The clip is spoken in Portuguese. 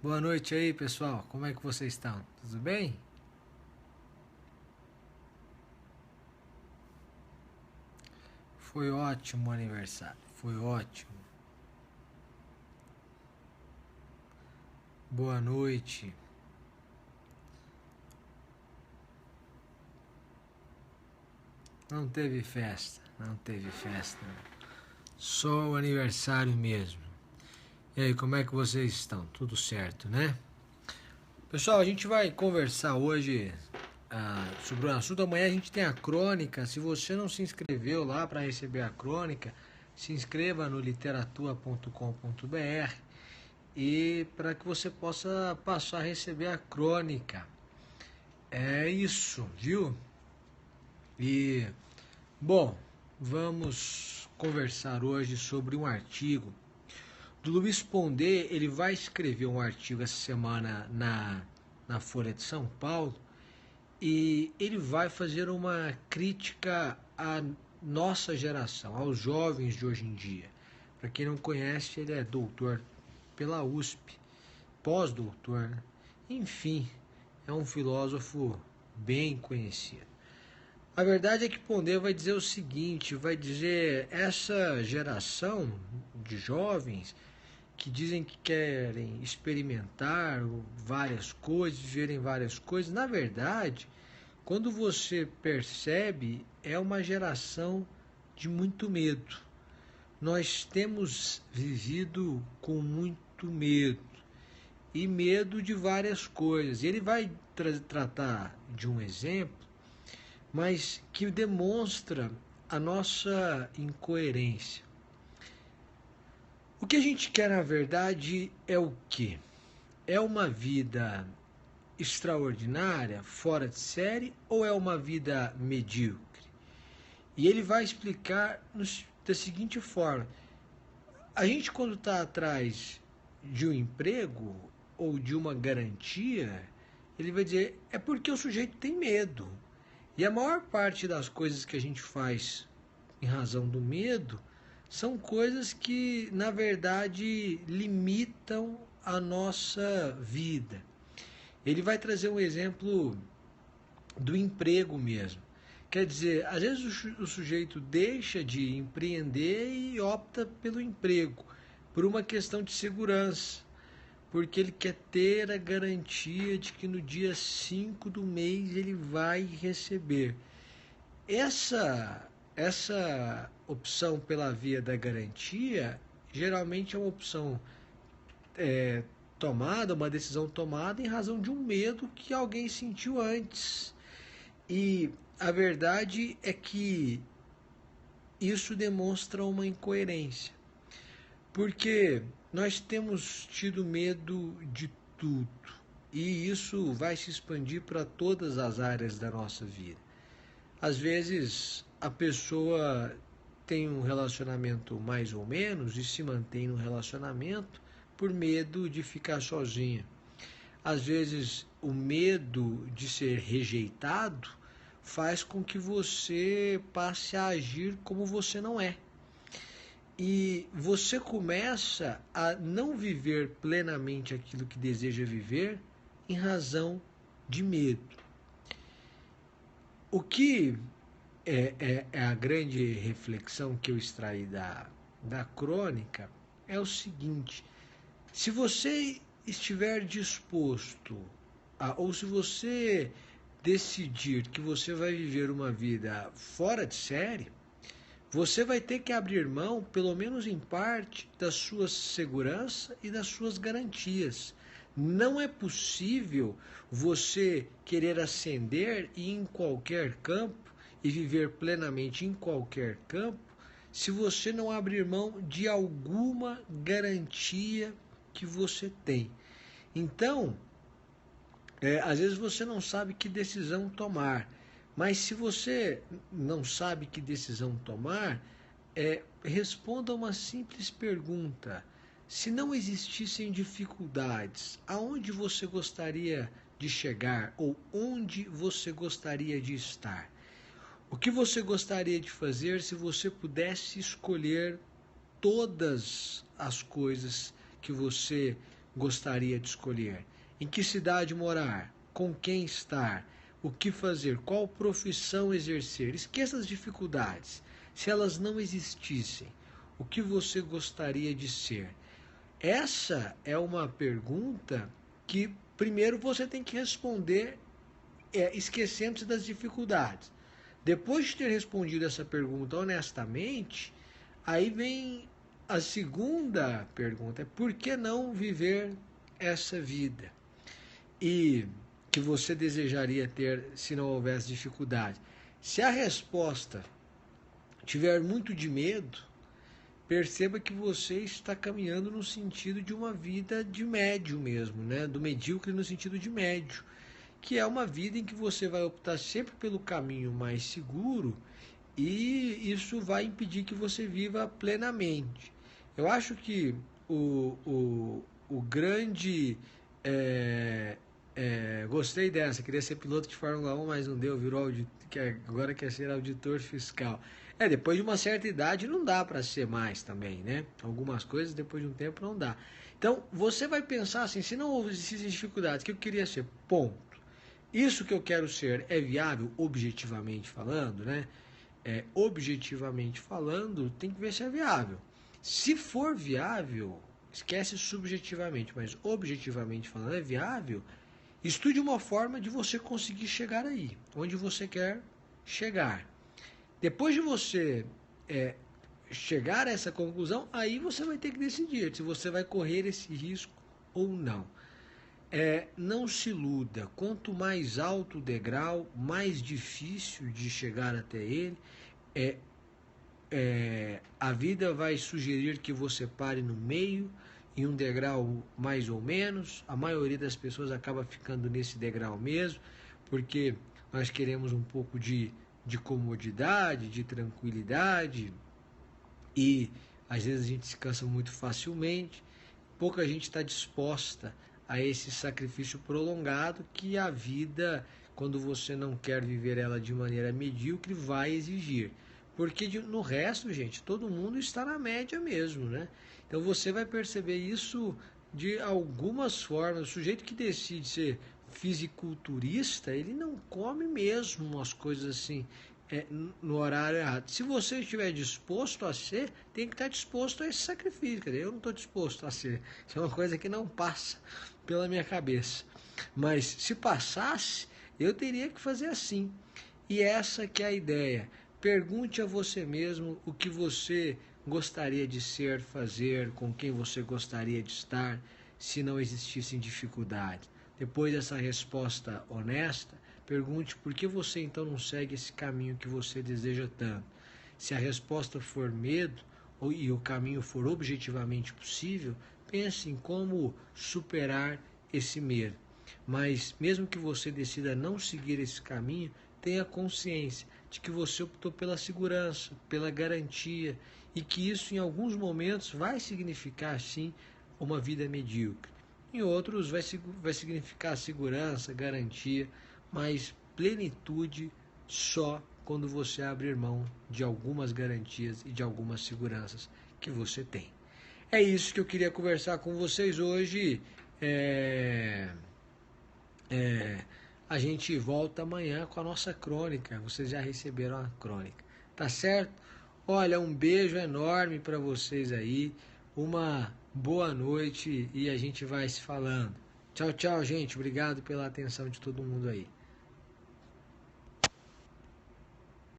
Boa noite aí, pessoal. Como é que vocês estão? Tudo bem? Foi ótimo o aniversário. Foi ótimo. Boa noite. Não teve festa. Não teve festa. Só o aniversário mesmo. E aí, como é que vocês estão? Tudo certo, né? Pessoal, a gente vai conversar hoje sobre o assunto. Amanhã a gente tem a crônica. Se você não se inscreveu lá para receber a crônica, se inscreva no literatura.com.br e para que você possa passar a receber a crônica. É isso, viu? E, bom, vamos conversar hoje sobre um artigo do Luiz Pondé. Ele vai escrever um artigo essa semana na Folha de São Paulo e ele vai fazer uma crítica à nossa geração, aos jovens de hoje em dia. Para quem não conhece, ele é doutor pela USP, pós-doutor, né? Enfim, é um filósofo bem conhecido. A verdade é que Pondé vai dizer o seguinte, vai dizer essa geração de jovens que dizem que querem experimentar várias coisas, verem várias coisas, na verdade, quando você percebe, é uma geração de muito medo. Nós temos vivido com muito medo e medo de várias coisas. Ele vai tratar de um exemplo, mas que demonstra a nossa incoerência. O que a gente quer, na verdade, é o quê? É uma vida extraordinária, fora de série, ou é uma vida medíocre? E ele vai explicar da seguinte forma: a gente, quando está atrás de um emprego ou de uma garantia, ele vai dizer é porque o sujeito tem medo. E a maior parte das coisas que a gente faz em razão do medo são coisas que, na verdade, limitam a nossa vida. Ele vai trazer um exemplo do emprego mesmo. Quer dizer, às vezes o sujeito deixa de empreender e opta pelo emprego, por uma questão de segurança, porque ele quer ter a garantia de que no dia 5 do mês ele vai receber. Essa opção pela via da garantia geralmente é uma opção é, tomada, uma decisão tomada em razão de um medo que alguém sentiu antes. E a verdade é que isso demonstra uma incoerência, porque nós temos tido medo de tudo e isso vai se expandir para todas as áreas da nossa vida. Às vezes a pessoa tem um relacionamento mais ou menos e se mantém no relacionamento por medo de ficar sozinha. Às vezes o medo de ser rejeitado faz com que você passe a agir como você não é. E você começa a não viver plenamente aquilo que deseja viver em razão de medo. O que é a grande reflexão que eu extraí da crônica é o seguinte: se você estiver disposto ou se você decidir que você vai viver uma vida fora de série, você vai ter que abrir mão, pelo menos em parte, da sua segurança e das suas garantias. Não é possível você querer ascender em qualquer campo e viver plenamente em qualquer campo se você não abrir mão de alguma garantia que você tem. Então, às vezes você não sabe que decisão tomar, mas se você não sabe que decisão tomar, responda uma simples pergunta: se não existissem dificuldades, aonde você gostaria de chegar ou onde você gostaria de estar? O que você gostaria de fazer se você pudesse escolher todas as coisas que você gostaria de escolher? Em que cidade morar? Com quem estar? O que fazer? Qual profissão exercer? Esqueça as dificuldades. Se elas não existissem, o que você gostaria de ser? Essa é uma pergunta que primeiro você tem que responder esquecendo-se das dificuldades. Depois de ter respondido essa pergunta honestamente, aí vem a segunda pergunta: é por que não viver essa vida? E que você desejaria ter se não houvesse dificuldade? Se a resposta tiver muito de medo, perceba que você está caminhando no sentido de uma vida de médio mesmo, né? Do medíocre no sentido de médio, que é uma vida em que você vai optar sempre pelo caminho mais seguro e isso vai impedir que você viva plenamente. Eu acho que o grande. Gostei dessa, queria ser piloto de Fórmula 1, mas não deu, agora quer ser auditor fiscal. Depois de uma certa idade não dá para ser mais também, né? Algumas coisas depois de um tempo não dá. Então você vai pensar assim: se não houve dificuldades, o que eu queria ser? Ponto. Isso que eu quero ser é viável objetivamente falando, né? Objetivamente falando, tem que ver se é viável. Se for viável, esquece subjetivamente, mas objetivamente falando é viável, estude uma forma de você conseguir chegar aí, onde você quer chegar. Depois de você chegar a essa conclusão, aí você vai ter que decidir se você vai correr esse risco ou não. Não se iluda, quanto mais alto o degrau, mais difícil de chegar até ele. A vida vai sugerir que você pare no meio, em um degrau mais ou menos. A maioria das pessoas acaba ficando nesse degrau mesmo, porque nós queremos um pouco de comodidade, de tranquilidade, e às vezes a gente se cansa muito facilmente. Pouca gente está disposta a esse sacrifício prolongado que a vida, quando você não quer viver ela de maneira medíocre, vai exigir. Porque no resto, gente, todo mundo está na média mesmo, né? Então você vai perceber isso de algumas formas. O sujeito que decide ser fisiculturista, ele não come mesmo umas coisas assim no horário errado. Se você estiver disposto a ser, tem que estar disposto a esse sacrifício. Quer dizer, eu não estou disposto a ser. Isso é uma coisa que não passa pela minha cabeça. Mas se passasse, eu teria que fazer assim. E essa que é a ideia. Pergunte a você mesmo o que você gostaria de ser, fazer, com quem você gostaria de estar, se não existissem dificuldades. Depois dessa resposta honesta, pergunte por que você então não segue esse caminho que você deseja tanto. Se a resposta for medo e o caminho for objetivamente possível, pense em como superar esse medo. Mas mesmo que você decida não seguir esse caminho, tenha consciência de que você optou pela segurança, pela garantia, e que isso em alguns momentos vai significar sim uma vida medíocre. Em outros vai significar segurança, garantia, mas plenitude só quando você abrir mão de algumas garantias e de algumas seguranças que você tem. É isso que eu queria conversar com vocês hoje. A gente volta amanhã com a nossa crônica. Vocês já receberam a crônica, tá certo? Olha, um beijo enorme para vocês aí. Uma boa noite e a gente vai se falando. Tchau, tchau, gente. Obrigado pela atenção de todo mundo aí.